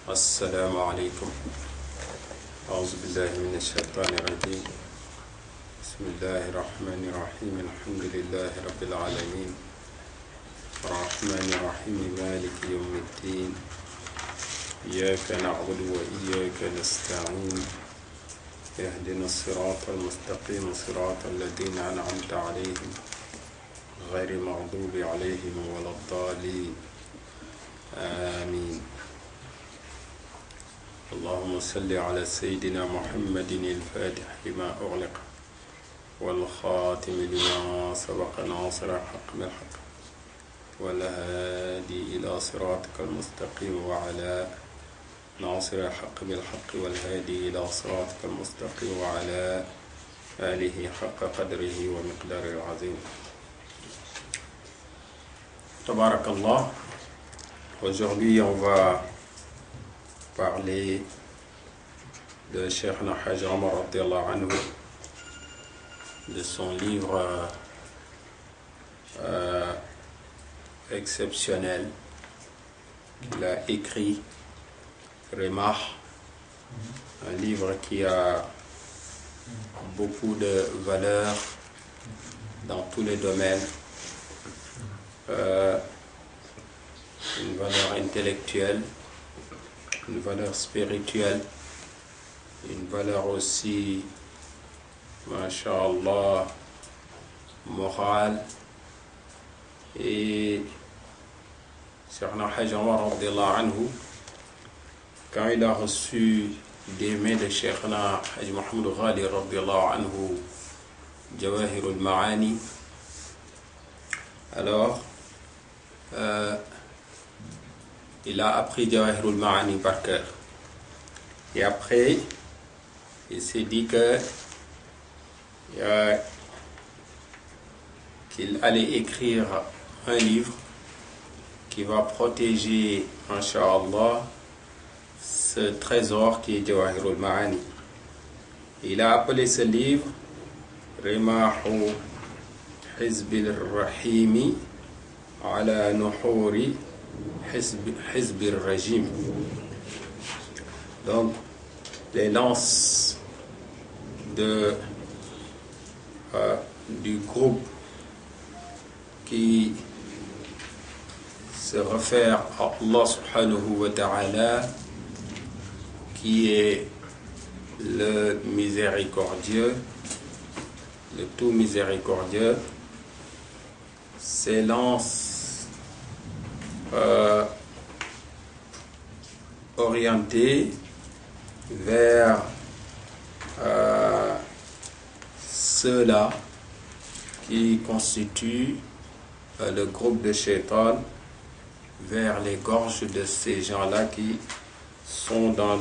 السلام عليكم. أعوذ بالله من الشيطان الرجيم. بسم الله الرحمن الرحيم. الحمد لله رب العالمين الرحمن الرحيم مالك يوم الدين إياك نعبد وإياك نستعين اهدنا الصراط المستقيم صراط الذين أنعمت عليهم غير المغضوب عليهم ولا الضالين آمين. اللهم صل على سيدنا محمد الفاتح لما أغلق والخاتم لما سبق ناصر الحق بالحق والهادي إلى صراطك المستقيم وعلى ناصر الحق بالحق والهادي إلى صراطك المستقيم وعلى آله حق قدره ومقداره العظيم. تبارك الله. Aujourd'hui, on va parler de Cheikh Haj Omar radhiyallahu anhu, de son livre exceptionnel qu'il a écrit, Rimah, un livre qui a beaucoup de valeur dans tous les domaines, une valeur intellectuelle, une valeur spirituelle, une valeur aussi, masha'Allah, morale. Et Cheikh Haj Omar radhiyallahu anhu, quand il a reçu des mains de Cheikh Haj Mohamed Ghali radhiyallahu anhu Jawahir al-Ma'ani, alors il a appris Jawahir al-Ma'ani par cœur. Et après, il s'est dit que qu'il allait écrire un livre qui va protéger, incha'Allah, ce trésor qui est Jawahir al-Ma'ani. Il a appelé ce livre Rimahu Hizbil Rahimi ala Nuhuri Hizbil Rajim. Donc, les lances du groupe qui se réfère à Allah subhanahu wa ta'ala, qui est le miséricordieux, le tout miséricordieux, s'élance orienté vers ceux-là qui constituent le groupe de Shaitan, vers les gorges de ces gens-là qui sont dans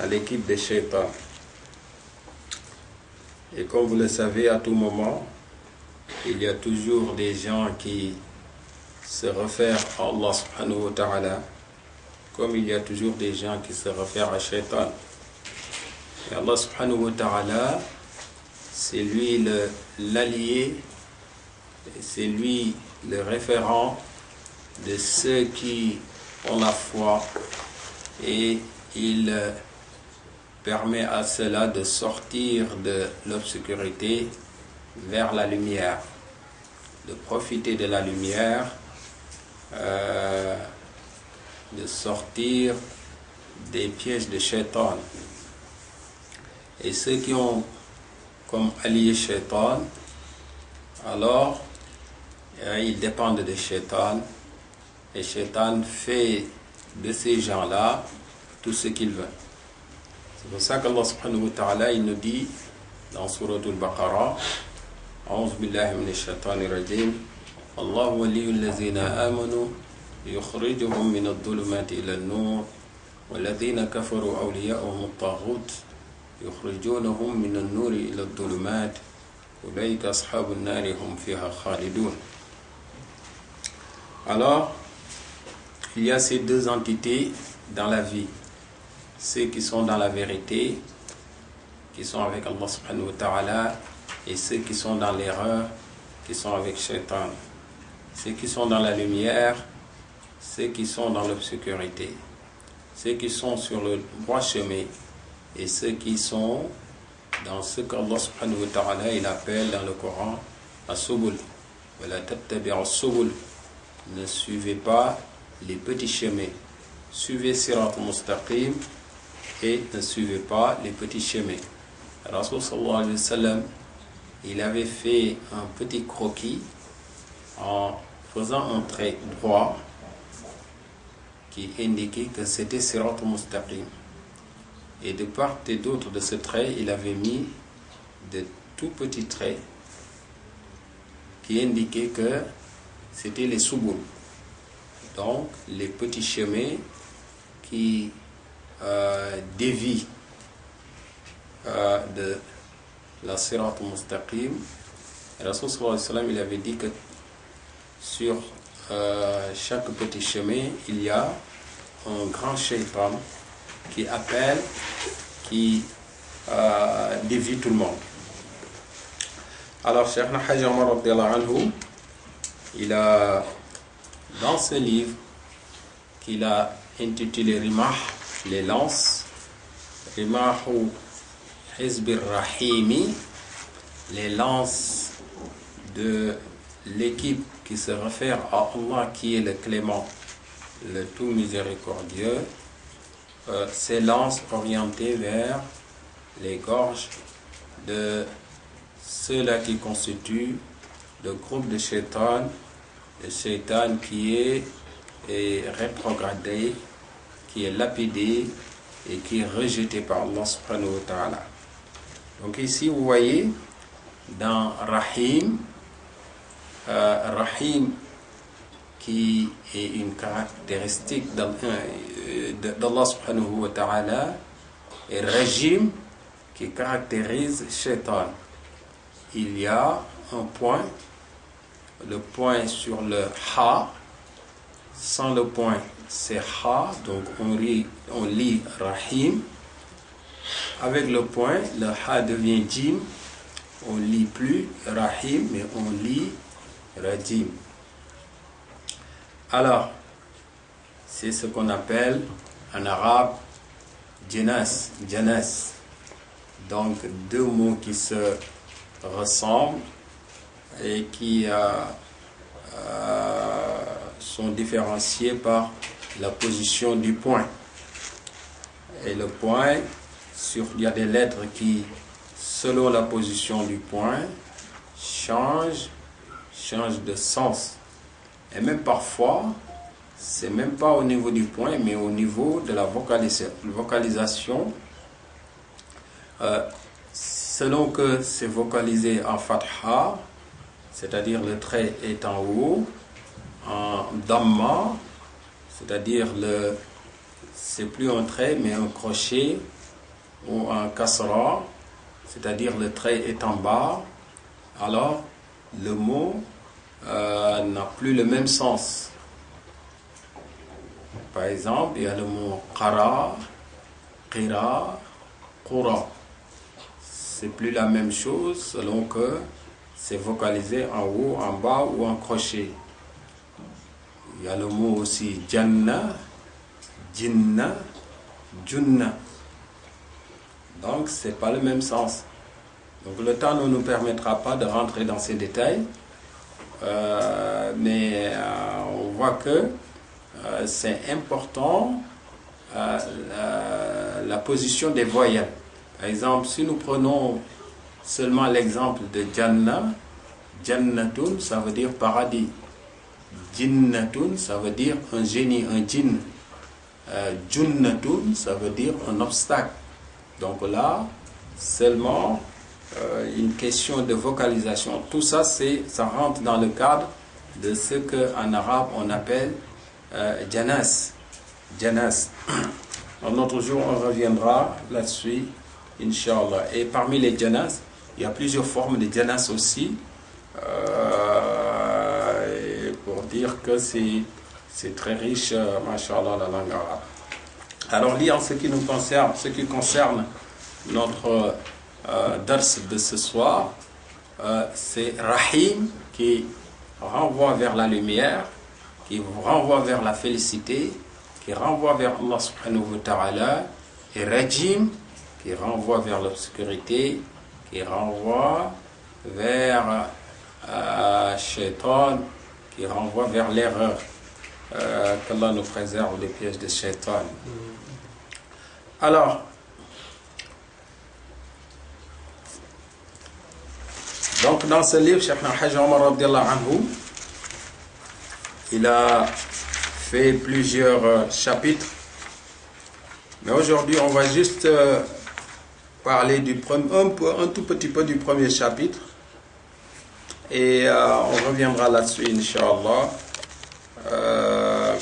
l'équipe de Shaitan. Et comme vous le savez, à tout moment, il y a toujours des gens qui se réfèrent à Allah subhanahu wa ta'ala, comme il y a toujours des gens qui se réfèrent à Shaitan. Et Allah subhanahu wa ta'ala, c'est lui l'allié, c'est lui le référent de ceux qui ont la foi, et il permet à cela de sortir de l'obscurité vers la lumière, de profiter de la lumière, de sortir des pièges de Shaitan. Et ceux qui ont comme allié Shaitan, alors ils dépendent de Shaitan, et Shaitan fait de ces gens-là tout ce qu'il veut. C'est pour ça qu'Allah subhanahu wa ta'ala, il nous dit dans Surat al-Baqarah, A'udhu billahi minash shaitanir rajim, Allahu waliyul lazina amanu yukhrijuhum min adh-dhulumati ila an-nur walladhina kafaru awliya'uhum at-taghut yukhrijunahum min an-nuri ila adh-dhulumat ulaika ashabun nari hum fiha khalidun. Alors, il y a ces deux entités dans la vie, ceux qui sont dans la vérité, qui sont avec Allah subhanahu wa ta'ala, et ceux qui sont dans l'erreur, qui sont avec Shaitan. Ceux qui sont dans la lumière, ceux qui sont dans l'obscurité. ceux qui sont sur le droit chemin et ceux qui sont dans ce qu'Allah subhanahu wa ta'ala il appelle dans le Coran as-subul. Wala tattabi'u as-subul. Ne suivez pas les petits chemins. Suivez sirat mustaqim et ne suivez pas les petits chemins. Rasul sallallahu alayhi wa sallam, il avait fait un petit croquis en faisant un trait droit qui indiquait que c'était sirat mustaqim. Et de part et d'autre de ce trait, il avait mis de tout petits traits qui indiquaient que c'était les subul. Donc, les petits chemins qui dévient de la sirat mustaqim. Rasul sallallahu alayhi wa sallam, il avait dit que sur chaque petit chemin, il y a un grand shaitan qui appelle, qui dévie tout le monde. Alors, Cheikh Hajj Omar radiyallahu anhu, il a, dans ce livre qu'il a intitulé Rimah, les lances, Rimahu Hizbir Rahimi, les lances de l'équipe qui se réfère à Allah qui est le clément, le tout miséricordieux, ces lances orientées vers les gorges de ceux-là qui constituent le groupe de Shaitan, le Shaitan qui est rétrogradé, qui est lapidé et qui est rejeté par Allah subhanahu wa ta'ala. Donc ici vous voyez dans Rahim, Rahim qui est une caractéristique d'Allah subhanahu wa ta'ala, et Rajim qui caractérise Shaitan. Il y a un point, le point sur le Ha, sans le point c'est Ha, donc on lit Rahim. Avec le point, le Ha devient Jim, on ne lit plus Rahim, mais on lit Rajim. Alors, c'est ce qu'on appelle en arabe Janas, Janas. Donc, deux mots qui se ressemblent et qui sont différenciés par la position du point. Et le point, il y a des lettres qui, selon la position du point, changent de sens. Et même parfois, c'est même pas au niveau du point, mais au niveau de la vocalisation. Selon que c'est vocalisé en fatha, c'est-à-dire le trait est en haut, en damma, c'est-à-dire c'est plus un trait mais un crochet, ou en kasra, c'est-à-dire le trait est en bas, alors le mot n'a plus le même sens. Par exemple, il y a le mot qara, qira, qura. C'est plus la même chose selon que c'est vocalisé en haut, en bas ou en crochet. Il y a le mot aussi janna, jinna, junna. Donc c'est pas le même sens. Donc le temps ne nous permettra pas de rentrer dans ces détails, mais on voit que c'est important la position des voyelles. Par exemple, si nous prenons seulement l'exemple de Jannah, Jannatun, ça veut dire paradis. Jinnatun, ça veut dire un génie, un djinn. Junnatun, ça veut dire un obstacle. Donc là, seulement une question de vocalisation. Tout ça, ça rentre dans le cadre de ce qu'en arabe on appelle Janas. Janas. Un autre jour, on reviendra là-dessus, Inch'Allah. Et parmi les Janas, il y a plusieurs formes de Janas aussi. Pour dire que c'est très riche, Masha'Allah, la langue arabe. Alors, en ce qui nous concerne, ce qui concerne notre dars de ce soir, c'est Rahim qui renvoie vers la lumière, qui renvoie vers la félicité, qui qui renvoie vers Allah subhanahu wa ta'ala, et rajim, qui renvoie vers l'obscurité, qui renvoie vers shaitan, qui renvoie vers l'erreur. Qu'Allah nous préserve des pièges de shaitan. Alors, donc dans ce livre, Cheikh Hajj Omar radiallahu anhu, il a fait plusieurs chapitres, mais aujourd'hui on va juste parler un tout petit peu du premier chapitre, et on reviendra là-dessus Inch'Allah.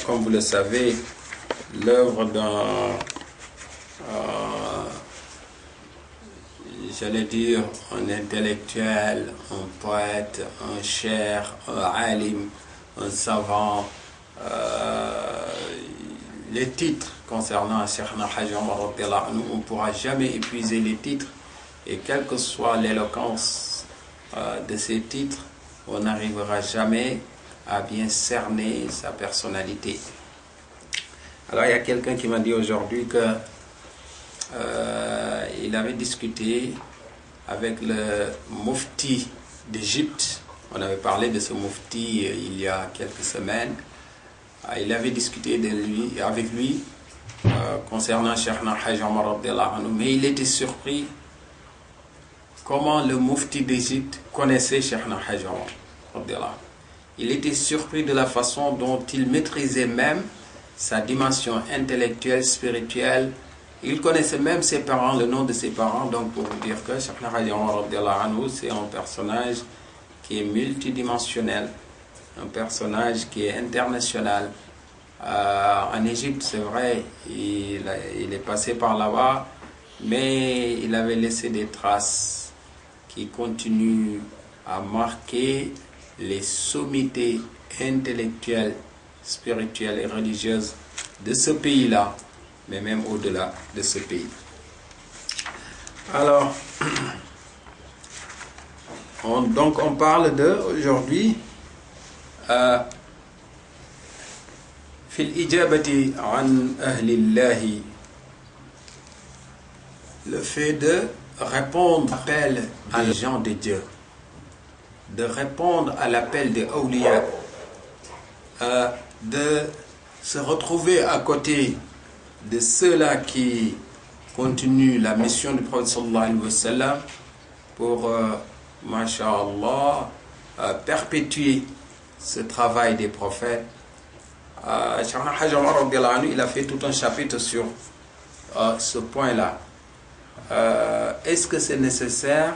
Comme vous le savez, l'œuvre d'un j'allais dire un intellectuel, un poète, un cheikh, un alim, un savant, les titres concernant Cheikh Hajj Omar, on ne pourra jamais épuiser les titres, et quelle que soit l'éloquence de ces titres, on n'arrivera jamais à bien cerner sa personnalité. Alors il y a quelqu'un qui m'a dit aujourd'hui que il avait discuté avec le Mufti d'Égypte. On avait parlé de ce Mufti il y a quelques semaines. Il avait discuté avec lui concernant Cheikh Hajj Omar, mais il était surpris comment le Mufti d'Égypte connaissait Cheikh Hajj Omar. Il était surpris de la façon dont il maîtrisait même sa dimension intellectuelle, spirituelle. Il connaissait même ses parents, le nom de ses parents. Donc pour vous dire que Cheikh Hajj Omar, c'est un personnage qui est multidimensionnel, un personnage qui est international. En Égypte, c'est vrai, il est passé par là-bas, mais il avait laissé des traces qui continuent à marquer les sommités intellectuelles, spirituelles et religieuses de ce pays-là, mais même au-delà de ce pays. Alors, on parle aujourd'hui fil ijabati an ahlillahi, le fait de répondre à l'appel à les gens de Dieu, de répondre à l'appel des awliya, de se retrouver à côté de ceux-là qui continuent la mission du prophète sallallahu alayhi wa sallam pour, masha'Allah, perpétuer ce travail des prophètes. Cheikh Hajj Omar, il a fait tout un chapitre sur ce point-là. Est-ce que c'est nécessaire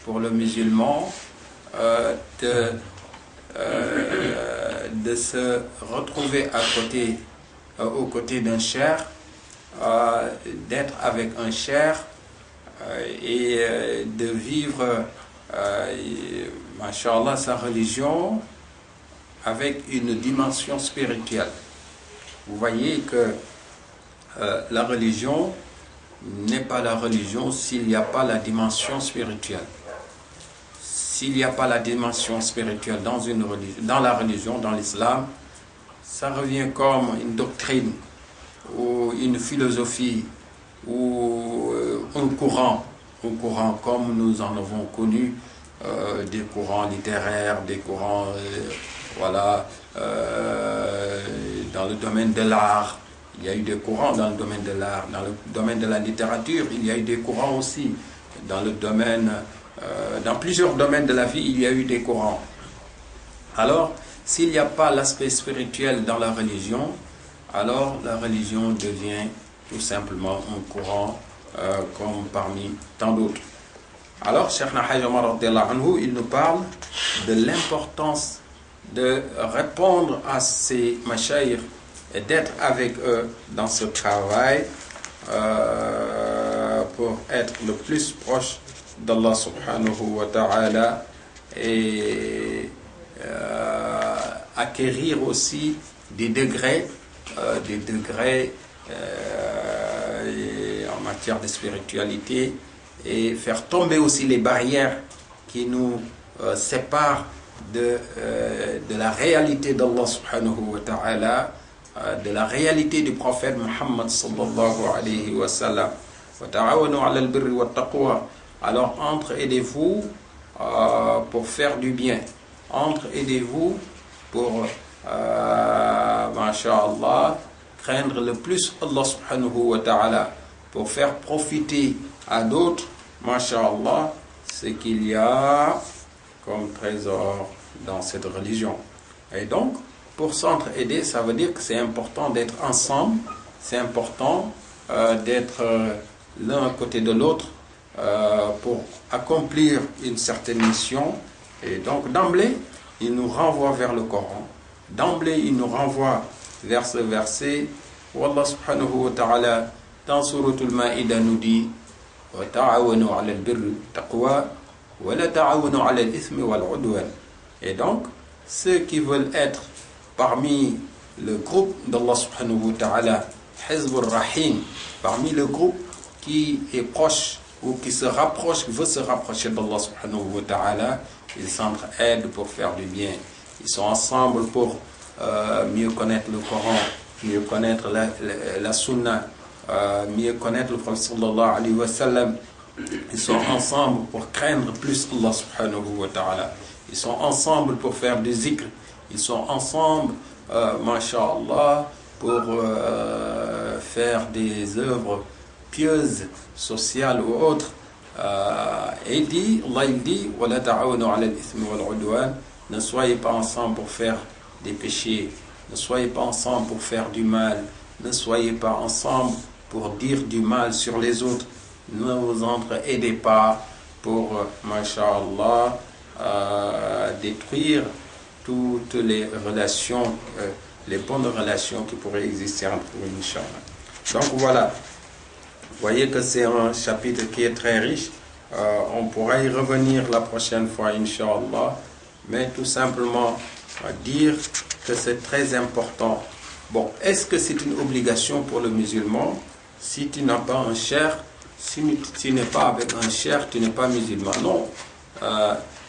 pour le musulman de se retrouver aux côtés d'un cheikh, d'être avec un cheikh et de vivre, masha'Allah, sa religion avec une dimension spirituelle? Vous voyez que la religion n'est pas la religion s'il n'y a pas la dimension spirituelle. S'il n'y a pas la dimension spirituelle dans la religion, dans l'islam, ça revient comme une doctrine ou une philosophie ou un courant comme nous en avons connu, des courants littéraires, des courants dans le domaine de l'art. Il y a eu des courants dans le domaine de l'art, dans le domaine de la littérature, il y a eu des courants aussi. Dans plusieurs domaines de la vie, il y a eu des courants. Alors, s'il n'y a pas l'aspect spirituel dans la religion, alors la religion devient tout simplement un courant comme parmi tant d'autres. Alors, Cheikh Hajj Omar, il nous parle de l'importance de répondre à ces mashayikh et d'être avec eux dans ce travail pour être le plus proche d'Allah subhanahu wa ta'ala et acquérir aussi des degrés en matière de spiritualité et faire tomber aussi les barrières qui nous séparent de la réalité d'Allah subhanahu wa ta'ala de la réalité du prophète Muhammad sallallahu alayhi wa sallam. Wa ta'awanu 'ala al-birri wa taqwa. Alors entre-aidez-vous pour faire du bien. Entre-aidez-vous pour, masha'Allah, craindre le plus Allah subhanahu wa ta'ala, pour faire profiter à d'autres, masha'Allah, ce qu'il y a comme trésor dans cette religion. Et donc, pour s'entraider, ça veut dire que c'est important d'être ensemble, c'est important d'être l'un à côté de l'autre pour accomplir une certaine mission. Et donc, d'emblée, il nous renvoie vers le Coran. D'emblée, il nous renvoie vers ce verset où Allah subhanahu wa ta'ala, dans Suratul Ma'idah, nous dit wa ta'awanu 'ala al-birri taqwa wa la ta'awanu 'ala al-ithmi wal 'udwan. Et donc, ceux qui veulent être parmi le groupe d'Allah subhanahu wa ta'ala, Hizbur Rahim, parmi le groupe qui est proche ou qui se rapproche, qui veut se rapprocher d'Allah subhanahu wa ta'ala, ils s'entraident pour faire du bien. Ils sont ensemble pour mieux connaître le Coran, mieux connaître la Sunna, mieux connaître le prophète sallallahu alayhi wa sallam. Ils sont ensemble pour craindre plus Allah subhanahu wa ta'ala. Ils sont ensemble pour faire du zikr. Ils sont ensemble, masha'Allah, pour faire des œuvres pieuses, sociales ou autres. Et Allah dit, وَلَا تَعَوْنُوا عَلَى الْإِثْمِ وَالْعُدْوَانِ. Ne soyez pas ensemble pour faire des péchés. Ne soyez pas ensemble pour faire du mal. Ne soyez pas ensemble pour dire du mal sur les autres. Ne vous entre-aidez pas pour, masha'Allah, détruire toutes les relations, les bonnes relations qui pourraient exister entre vous, Inch'Allah. Donc voilà, vous voyez que c'est un chapitre qui est très riche. On pourra y revenir la prochaine fois, Inch'Allah, mais tout simplement dire que c'est très important. Bon, est-ce que c'est une obligation pour le musulman? Si tu n'as pas un cher, si tu n'es pas avec un cher, tu n'es pas musulman. Non,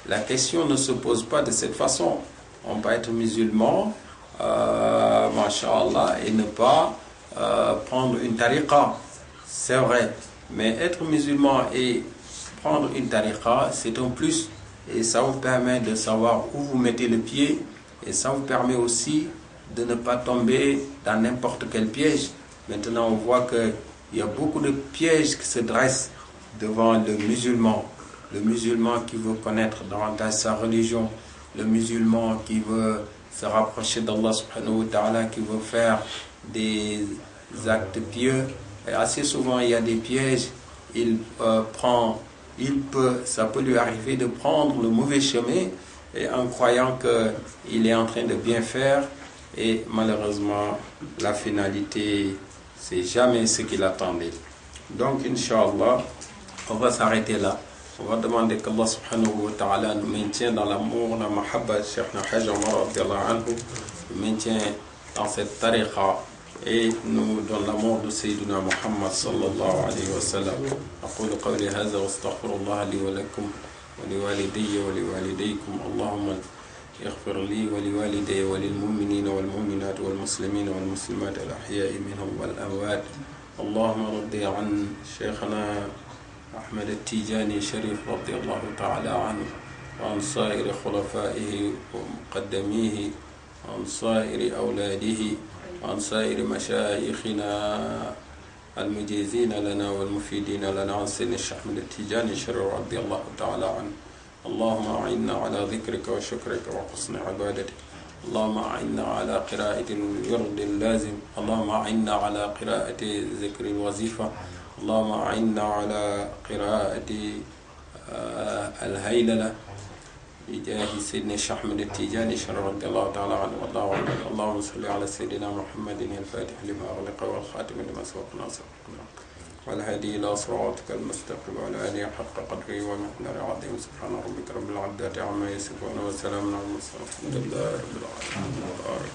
la question ne se pose pas de cette façon. On peut être musulman, masha'Allah, et ne pas prendre une tariqa. C'est vrai. Mais être musulman et prendre une tariqa, c'est un plus. Et ça vous permet de savoir où vous mettez le pied. Et ça vous permet aussi de ne pas tomber dans n'importe quel piège. Maintenant, on voit qu'il y a beaucoup de pièges qui se dressent devant le musulman. Le musulman qui veut connaître davantage sa religion. Le musulman qui veut se rapprocher d'Allah subhanahu wa ta'ala, qui veut faire des actes pieux. Et assez souvent, il y a des pièges. Ça peut lui arriver de prendre le mauvais chemin et en croyant qu'il est en train de bien faire. Et malheureusement, la finalité, c'est jamais ce qu'il attendait. Donc, Inch'Allah, on va s'arrêter là. On va demander qu'Allah subhanahu wa ta'ala nous maintienne dans l'amour, la mahabba, Cheikh Hajj Omar radiallahu anhu, nous maintient dans cette tariqa et nous donne l'amour de Sayyidina Muhammad sallallahu alayhi wa sallam. أقول قولي هذا واستغفر الله لي ولكم ولوالدي ولوالديكم. اللهم اغفر لي ولوالدي وللمؤمنين والمؤمنات والمسلمين والمسلمات الأحياء منهم والأموات. اللهم رضي عن شيخنا أحمد التيجاني شريف رضي الله تعالى عنه وعن سائر خلفائه ومقدميه وعن سائر أولاده وعن سائر مشايخنا المجيزين لنا والمفيدين لنا عن سيدنا الشيخ أحمد التيجاني شريف رضي الله تعالى عنه. اللهم أعنا على ذكرك وشكرك وحسن عبادتك. اللهم أعنا على قراءة الورد اللازم. اللهم أعنا على قراءة ذكر الوظيفة. اللهم أعنا على قراءة الهيللة بجاه سيدنا الشيخ أحمد التيجاني شرف رضي الله تعالى عنه والله أعلم. اللهم صل على سيدنا محمد الفاتح لما أغلق والخاتم لما سبق ناصر والهادي إلى صراطك المستقيم وعلى آله حق قدره ومقداره العظيم. سبحان ربك رب العزة عما يصفون وسلام على المرسلين والحمد لله رب العالمين.